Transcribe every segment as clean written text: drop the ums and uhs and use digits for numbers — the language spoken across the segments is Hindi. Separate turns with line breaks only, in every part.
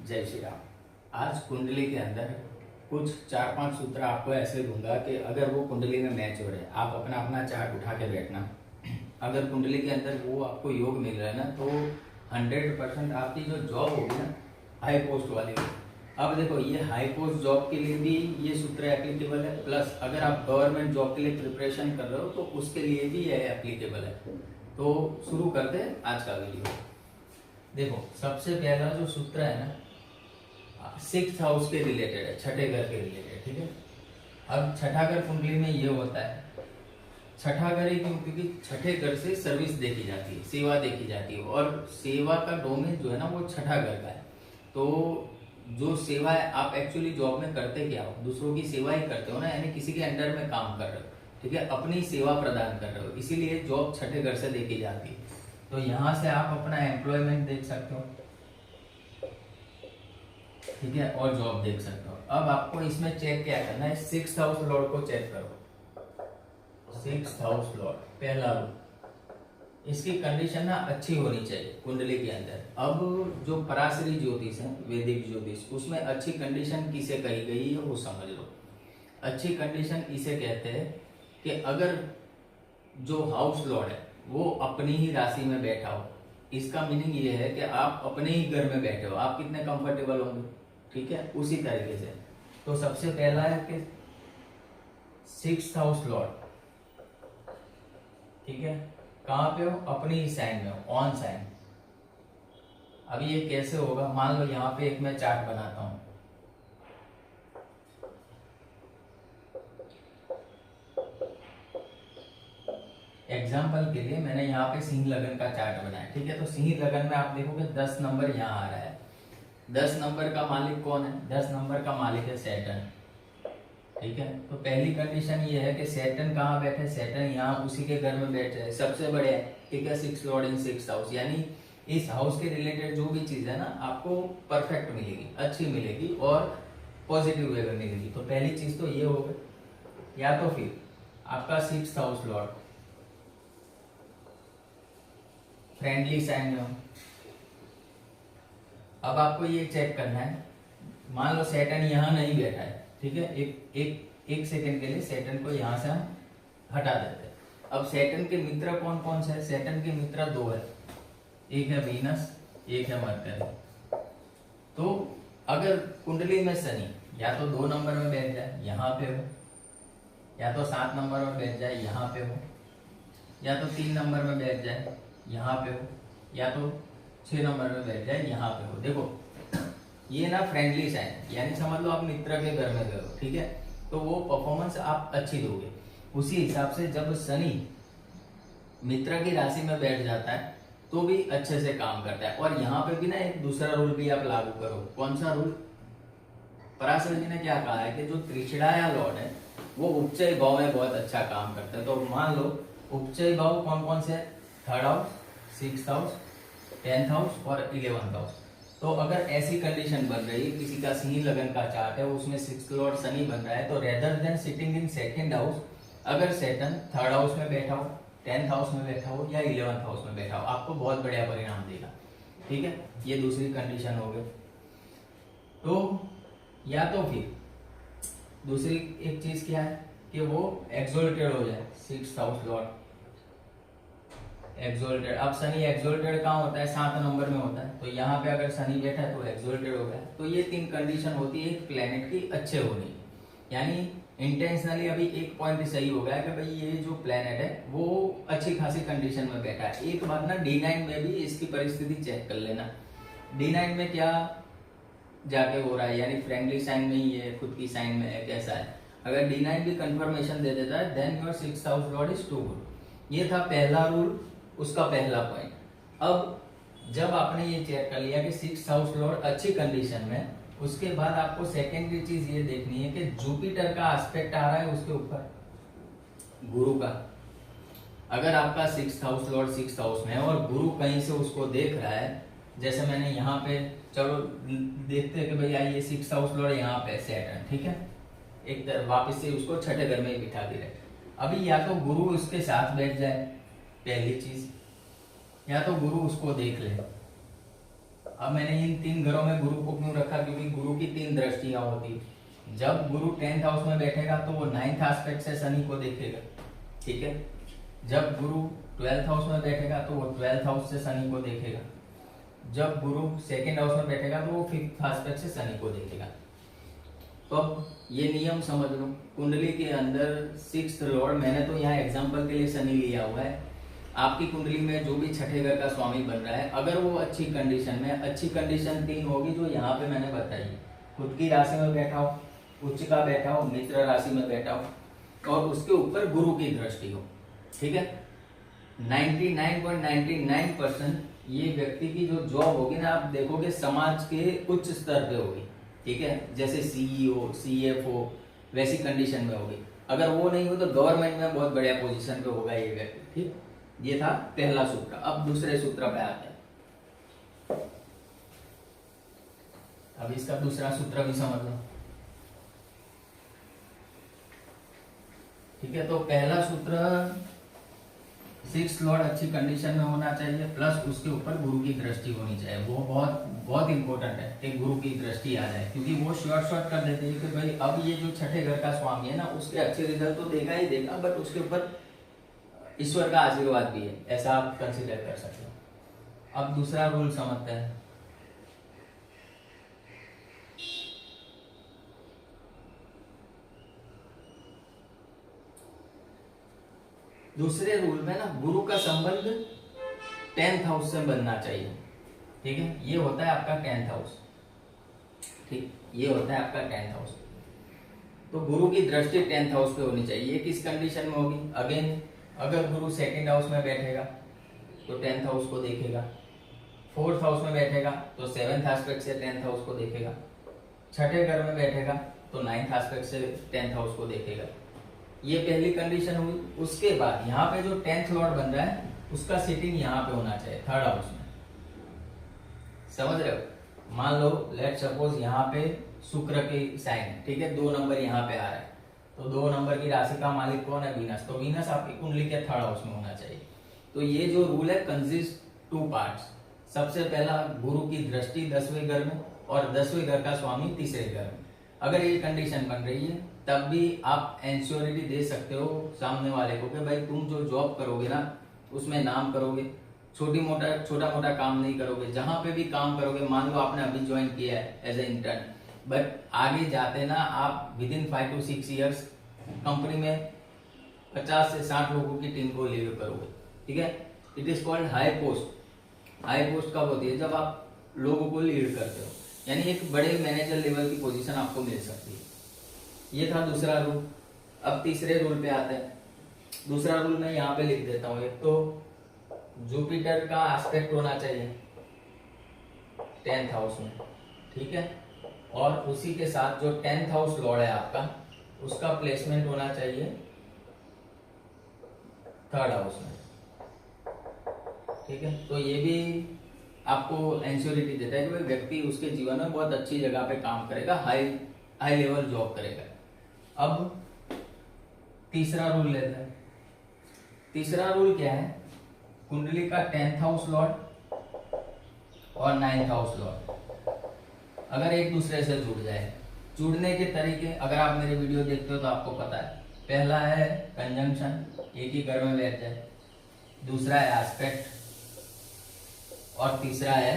जय श्री राम। आज कुंडली के अंदर कुछ 4-5 सूत्र आपको ऐसे दूंगा कि अगर वो कुंडली में मैच हो रहे हैं, आप अपना अपना चार्ट उठा के बैठना। अगर कुंडली के अंदर वो आपको योग मिल रहा है ना, तो 100% आपकी जो जॉब होगी ना, हाई पोस्ट वाली होगी। अब देखो, ये हाई पोस्ट जॉब के लिए भी ये सूत्र एप्लीकेबल है, प्लस अगर आप गवर्नमेंट जॉब के लिए प्रिपरेशन कर रहे हो तो उसके लिए भी ये एप्लीकेबल है। तो शुरू करते हैं आज का वीडियो। देखो, सबसे पहला जो सूत्र है ना, 6th हाउस के रिलेटेड है, छठे घर के रिलेटेड। ठीक है, अब छठा घर कुंडली में ये होता है, छठा घर ही क्यों? क्योंकि छठे घर से सर्विस देखी जाती है, सेवा देखी जाती है, और सेवा का डोमेन जो है ना वो छठा घर का है। तो जो सेवा है, आप एक्चुअली जॉब में करते क्या हो? दूसरों की सेवा ही करते हो ना, यानी किसी के अंडर में काम कर रहे हो। ठीक है, अपनी सेवा प्रदान कर रहे हो, इसीलिए जॉब छठे घर से देखी जाती है। तो यहां से आप अपना एम्प्लॉयमेंट देख सकते हो, ठीक है, और जॉब देख सकते हो। अब आपको इसमें चेक क्या करना है, 6th हाउस लॉर्ड को चेक करो। 6th हाउस लॉर्ड, पहला रूल, इसकी कंडीशन ना अच्छी होनी चाहिए कुंडली के अंदर। अब जो पराशरी ज्योतिष है, वैदिक ज्योतिष, उसमें अच्छी कंडीशन किसे कही गई है वो समझ लो। अच्छी कंडीशन इसे कहते हैं कि अगर जो हाउस लॉर्ड है वो अपनी ही राशि में बैठा हो। इसका मीनिंग ये है कि आप अपने ही घर में बैठे हो, आप कितने कंफर्टेबल होंगे। ठीक है, उसी तरीके से तो सबसे पहला है कि 6th हाउस लॉर्ड, ठीक है, कहां पे हो? अपनी ही साइन में हो, ऑन साइन। अब ये कैसे होगा? मान लो यहां पे एक मैं चार्ट बनाता हूं, एग्जाम्पल के लिए मैंने यहाँ पे सिंह लगन का चार्ट बनाया। ठीक है, तो सिंह लगन में आप देखोगे 10 नंबर यहाँ आ रहा है। 10 नंबर का मालिक कौन है? 10 नंबर का मालिक है सैटर्न। ठीक है, तो पहली कंडीशन ये है कि सैटर्न कहाँ बैठे? सैटर्न यहाँ उसी के घर में बैठे है, सबसे बड़े है। ठीक है, 6 लॉर्ड इन 6th हाउस, यानी इस हाउस के रिलेटेड जो भी चीज है ना, आपको परफेक्ट मिलेगी, अच्छी मिलेगी और पॉजिटिव वे में मिलेगी। तो पहली चीज तो ये हो गई। या तो फिर आपका 6th house Lord friendly sign में हो। अब आपको ये चेक करना है, मान लो सैटर्न यहाँ नहीं बैठा है। ठीक है, एक सेकंड के लिए सैटर्न को यहाँ से हम हटा देते हैं। अब सैटर्न के मित्र कौन कौन से है? सैटर्न के मित्र 2 है, एक है वीनस, एक है मरकरी। तो अगर कुंडली में शनि या तो 2 नंबर में बैठ जाए, यहाँ पे हो, या तो 7 नंबर में बैठ जाए, यहाँ पे हो, या तो 3 नंबर में बैठ जाए, यहाँ पे हो, या तो 6 नंबर में बैठ जाए, यहाँ पे हो। देखो, ये ना फ्रेंडली साइन, यानी समझ लो आप मित्र के घर में गए हो। ठीक है, तो वो परफॉर्मेंस आप अच्छी दोगे। उसी हिसाब से जब शनि मित्र की राशि में बैठ जाता है तो भी अच्छे से काम करता है। और यहाँ पे भी ना एक दूसरा रूल भी आप लागू करो। कौन सा रूल? पराशर जी ने क्या कहा है कि जो त्रिशिराया लॉर्ड है वो उपचय भाव में बहुत अच्छा काम करता है। तो मान लो उपचय भाव कौन कौन से? 3rd house, 6th house, 10th house और 11th हाउस। तो अगर ऐसी कंडीशन बन रही, किसी का सिंह लगन का चार्ट है, उसमें 6th लॉर्ड शनि बन रहा है, तो rather than sitting in 2nd house, अगर सैटर्न 3rd हाउस में बैठा हो, 10th हाउस में बैठा हो या 11th हाउस में बैठा हो, आपको बहुत बढ़िया परिणाम देगा। ठीक है, ये दूसरी कंडीशन हो गई। तो या तो फिर दूसरी एक चीज क्या है कि वो एक्सोल्टेड हो जाए, 6th हाउस लॉर्ड एक्सोल्टेड। अब शनि एक्सोल्टेड कहाँ होता है? 7 नंबर में होता है। तो यहाँ पे अगर शनि बैठा है तो एक्सोल्टेड हो गया। तो ये 3 कंडीशन होती है एक प्लेनेट की अच्छे होने की। यानी इंटेंशनली अभी एक पॉइंट सही हो गया कि भाई ये जो प्लेनेट है वो अच्छी खासी कंडीशन में बैठा है। एक बात ना, D9 में भी इसकी परिस्थिति चेक कर लेना। D9 में क्या जाके हो रहा है, यानी फ्रेंडली साइन में ही है, खुद की साइन में है, कैसा है? अगर D9 भी कंफर्मेशन दे देता है, then your 6th house lord is too good. ये था पहला रूल, उसका पहला पॉइंट। अब जब आपने ये चेक कर लिया कि 6th हाउस लॉर्ड अच्छी कंडीशन में, उसके बाद आपको सेकेंडरी चीज ये देखनी है कि जुपिटर का एस्पेक्ट आ रहा है उसके ऊपर, गुरु का। अगर आपका 6th house Lord 6th house में है और गुरु कहीं से उसको देख रहा है, जैसे मैंने यहाँ पे, चलो देखते हैं कि भैया ये 6th हाउस लॉर्ड यहाँ पे सैटर्न। ठीक है, एक वापस से उसको छठे घर में ही बिठा के रहे। अभी या तो गुरु उसके साथ बैठ जाए, पहली चीज, या तो गुरु उसको देख ले। अब मैंने इन 3 घरों में गुरु को क्यों रखा, क्योंकि गुरु की 3 दृष्टियां होती। जब गुरु 10th हाउस में बैठेगा तो वो 9th एस्पेक्ट से शनि को देखेगा, ठीक है। जब गुरु 12th हाउस में बैठेगा तो वो 12th हाउस से शनि को देखेगा। जब गुरु 2nd हाउस में बैठेगा तो वो 5th एस्पेक्ट से शनि को देखेगा। तो अब ये नियम समझ लो, कुंडली के अंदर 6th लॉर्ड, मैंने तो यहाँ एग्जांपल के लिए शनि लिया हुआ है। आपकी कुंडली में जो भी छठे घर का स्वामी बन रहा है, अगर वो अच्छी कंडीशन में, अच्छी कंडीशन 3 होगी जो यहाँ पे मैंने बताई, खुद की राशि में बैठा हो, उच्च का बैठा हो, मित्र राशि में बैठा हो और उसके ऊपर गुरु की दृष्टि हो, ठीक है। 99.99% ये व्यक्ति की जो जॉब होगी ना, आप देखोगे समाज के उच्च स्तर पे होगी, ठीक है। जैसे सीईओ, सीएफओ वैसी कंडीशन में होगी। अगर वो नहीं हो तो गवर्नमेंट में बहुत बढ़िया पोजीशन पे होगा ये व्यक्ति, ठीक। ये था पहला सूत्र। अब दूसरे सूत्र पे आते हैं। अब इसका दूसरा सूत्र भी समझ लो, ठीक है। तो पहला सूत्र 6th लॉर्ड अच्छी कंडीशन में होना चाहिए, प्लस उसके ऊपर गुरु की दृष्टि होनी चाहिए। वो बहुत बहुत इंपॉर्टेंट है कि गुरु की दृष्टि आ जाए, क्योंकि वो शॉर्ट कर देते हैं कि भाई अब ये जो छठे घर का स्वामी है ना, उसके अच्छे रिजल्ट तो देगा ही देगा, बट उसके ऊपर ईश्वर का आशीर्वाद भी है, ऐसा आप कंसिडर कर सकते हो। अब दूसरा रूल समझते हैं। दूसरे रूल में ना गुरु का संबंध 10th हाउस से बनना चाहिए, ठीक है। ये होता है आपका 10th हाउस, ठीक, ये होता है आपका 10th हाउस। तो गुरु की दृष्टि 10th हाउस पे होनी चाहिए। ये किस कंडीशन में होगी? अगेन, अगर गुरु 2nd हाउस में बैठेगा तो 10th हाउस को देखेगा, 4th हाउस में बैठेगा तो 7th एस्पेक्ट से 10th हाउस को देखेगा, छठे घर में बैठेगा तो 9th एस्पेक्ट से 10th हाउस को देखेगा। ये पहली कंडीशन हुई। उसके बाद यहाँ पे जो 10th लॉर्ड बन रहा है उसका सिटिंग यहाँ पे होना चाहिए 3rd हाउस में, समझ रहे हो। मान लो लेट सपोज यहाँ पे शुक्र की साइन है, ठीक है, 2 नंबर यहाँ पे आ रहा है, तो 2 नंबर की राशि का मालिक कौन है? वीनस। तो वीनस आपकी कुंडली के 3rd हाउस में होना चाहिए। तो ये जो रूल है कंसिस्ट 2 पार्ट्स। सबसे पहला गुरु की दृष्टि 10वें घर में और 10वें घर का स्वामी 3रे घर में। अगर ये कंडीशन बन रही है तब भी आप एंश्योरिटी दे सकते हो सामने वाले को कि भाई तुम जो जॉब करोगे ना उसमें नाम करोगे, छोटा मोटा काम नहीं करोगे। जहां पे भी काम करोगे, मान लो आपने अभी ज्वाइन किया है एज ए इंटर्न, बट आगे जाते ना आप with in 5 to 6 years company में 50 से 60 लोगों की टीम को लीड करोगे, ठीक है। It is called high post. High post कब होती है? जब आप लोगों को लीड करते हो, यानी एक बड़े मैनेजर लेवल की पोजीशन आपको मिल सकती है। ये था दूसरा रूल। अब तीसरे रूल पे आते हैं। दूसरा रूल मैं यहाँ पे लिख देता हूँ। एक तो जुपिटर का एस्पेक्ट होना चाहिए 10th हाउस में, ठीक है, और उसी के साथ जो 10th हाउस लॉर्ड है आपका उसका प्लेसमेंट होना चाहिए 3rd हाउस में, ठीक है। तो ये भी आपको एंश्योरिटी देता है कि व्यक्ति उसके जीवन में बहुत अच्छी जगह पे काम करेगा, हाई लेवल जॉब करेगा। अब तीसरा रूल लेते हैं। तीसरा रूल क्या है? कुंडली का 10th हाउस लॉर्ड और 9th हाउस लॉर्ड अगर एक दूसरे से जुड़ जाए, जुड़ने के तरीके अगर आप मेरे वीडियो देखते हो तो आपको पता है। पहला है कंजंक्शन, एक ही घर में बैठ जाए, दूसरा है एस्पेक्ट और तीसरा है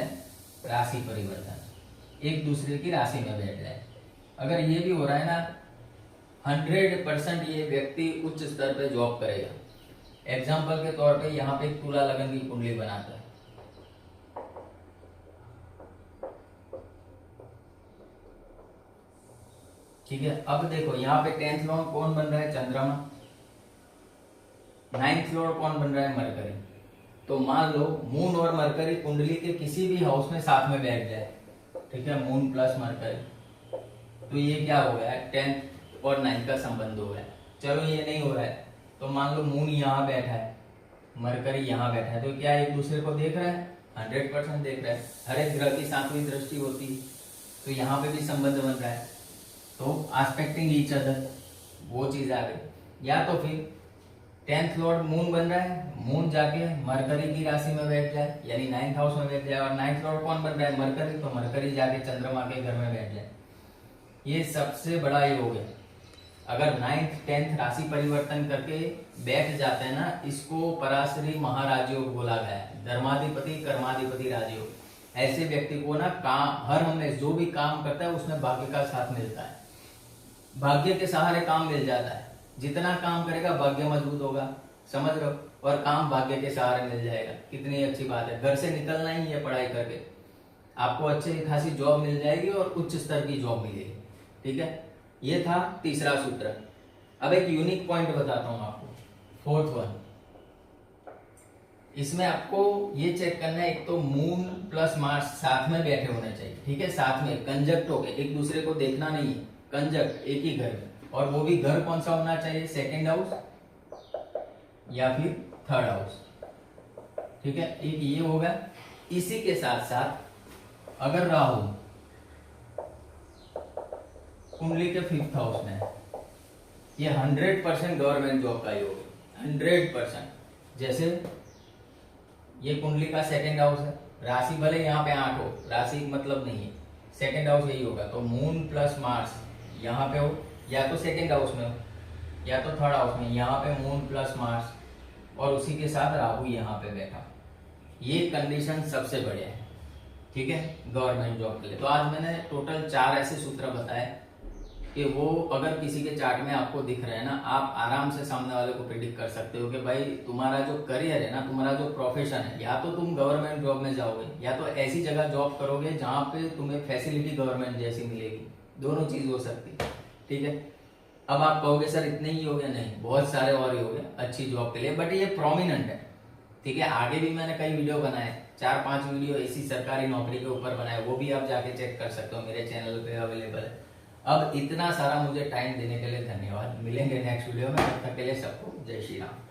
राशि परिवर्तन, एक दूसरे की राशि में बैठ जाए। अगर ये भी हो रहा है ना 100% ये व्यक्ति उच्च स्तर पे जॉब करेगा। एग्जाम्पल के तौर पे यहाँ पे तुला लगन की कुंडली बनाता है, ठीक है। अब देखो यहाँ पे 10th लॉर्ड कौन बन रहा है? चंद्रमा। 9th लॉर्ड कौन बन रहा है? मरकरी। तो मान लो मून और मरकरी कुंडली के किसी भी हाउस में साथ में बैठ जाए, ठीक है, मून प्लस मरकरी, तो ये क्या हो गया? 10th और 9th का संबंध हो गया। चलो ये नहीं हो रहा है तो मान लो मून यहाँ बैठा है, मरकरी यहाँ बैठा है, तो क्या एक दूसरे को देख रहा है? 100% देख रहा है। हर एक ग्रह की 7वीं दृष्टि होती है, तो यहाँ पे भी संबंध बन रहा है, तो एस्पेक्टिंग ईच अदर, वो चीज आ गई। या तो फिर 10th लॉर्ड मून बन रहा है, मून जाके मरकरी की राशि में बैठ जाए, यानी 9th हाउस में बैठ जाए। और 9th लॉर्ड कौन बन रहा है? मरकरी, तो मरकरी जाके चंद्रमा के घर में बैठ जाए। ये सबसे बड़ा योग है। अगर 9th 10th राशि परिवर्तन करके बैठ जाते हैं ना, इसको पराशरी महाराजयोग बोला गया है, धर्माधिपति कर्माधिपति राजयोग। ऐसे व्यक्ति को ना काम हर हमेशा जो भी काम करता है उसमें भाग्य का साथ मिलता है, भाग्य के सहारे काम मिल जाता है। जितना काम करेगा भाग्य मजबूत होगा, समझ रहे हो, और काम भाग्य के सहारे मिल जाएगा। कितनी अच्छी बात है। घर से निकलना ही है पढ़ाई करके, आपको अच्छी खासी जॉब मिल जाएगी और उच्च स्तर की जॉब मिलेगी। ठीक है, ये था तीसरा सूत्र। अब एक यूनिक पॉइंट बताता हूं आपको, फोर्थ वन। इसमें आपको ये चेक करना है, एक तो मून प्लस मार्स साथ में बैठे होने चाहिए। ठीक है, साथ में कंजक्ट हो गए, एक दूसरे को देखना नहीं है, कंजक्ट एक ही घर में। और वो भी घर कौन सा होना चाहिए? सेकेंड हाउस या फिर थर्ड हाउस। ठीक है, एक ये होगा। इसी के साथ साथ अगर राहु कुंडली के 5th हाउस में, ये 100% गवर्नमेंट जॉब का योग है, 100%। जैसे ये कुंडली का सेकंड हाउस है, राशि भले यहाँ पे 8 हो, राशि मतलब नहीं है, सेकंड हाउस यही होगा। तो मून प्लस मार्स यहाँ पे हो, या तो सेकंड हाउस में हो या तो थर्ड हाउस में, यहाँ पे मून प्लस मार्स और उसी के साथ राहु यहाँ पे बैठा, ये कंडीशन सबसे बढ़िया है। ठीक है, गवर्नमेंट जॉब के लिए। तो आज मैंने टोटल 4 ऐसे सूत्र बताए कि वो अगर किसी के चार्ट में आपको दिख रहे हैं ना, आप आराम से सामने वाले को प्रिडिक्ट कर सकते हो कि भाई तुम्हारा जो करियर है ना, तुम्हारा जो प्रोफेशन है, या तो तुम गवर्नमेंट जॉब में जाओगे या तो ऐसी जगह जॉब करोगे जहां पे तुम्हें फैसिलिटी गवर्नमेंट जैसी मिलेगी। दोनों चीज हो सकती है। ठीक है, अब आप कहोगे सर इतने ही हो गए? नहीं, बहुत सारे और ही हो गए अच्छी जॉब के लिए, बट ये प्रोमिनेंट है। ठीक है, आगे भी मैंने कई वीडियो बनाए, 4-5 वीडियो ऐसी सरकारी नौकरी के ऊपर बनाए, वो भी आप जाके चेक कर सकते हो, मेरे चैनल पे अवेलेबल है। अब इतना सारा मुझे टाइम देने के लिए धन्यवाद। मिलेंगे नेक्स्ट वीडियो में, तब तक के लिए सबको जय श्री राम।